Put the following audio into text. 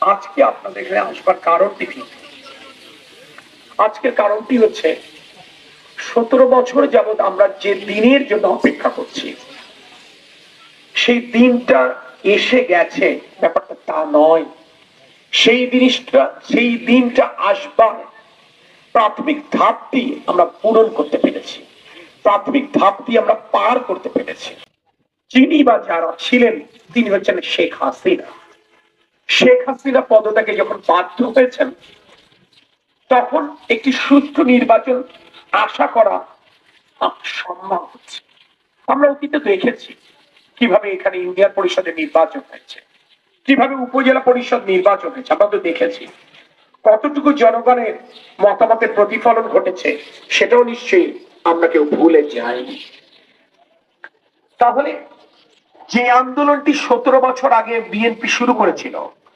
আজকে আপনাদের এখানে আসবার কারণটি কি? আজকের কারণটি হচ্ছে 17 বছর যাবৎ আমরা যে দিনের জন্য অপেক্ষা করছি, সেই দিনটা এসে গেছে ব্যাপারটা তা নয়। সেই দিনটা আসবার প্রাথমিক ধাপটি আমরা পূরণ করতে পেরেছি, প্রাথমিক ধাপটি আমরা পার করতে পেরেছি। যিনি বা যারা ছিলেন তিনি হচ্ছেন শেখ হাসিনা। শেখ হাসিনা পদত্যাগে যখন বাধ্য হয়েছেন, তখন একটি সুষ্ঠু নির্বাচন আশা করা সম্ভব হচ্ছে। আমরা অতীতে দেখেছি কিভাবে এখানে ইউনিয়ন পরিষদের নির্বাচন হয়েছে, কিভাবে উপজেলা পরিষদ নির্বাচন হয়েছে। আমরা তো দেখেছি কতটুকু জনগণের মতামতের প্রতিফলন ঘটেছে, সেটাও নিশ্চয়ই আমরা কেউ ভুলে যাইনি। তাহলে যে আন্দোলনটি 17 বছর আগে বিএনপি শুরু করেছিল,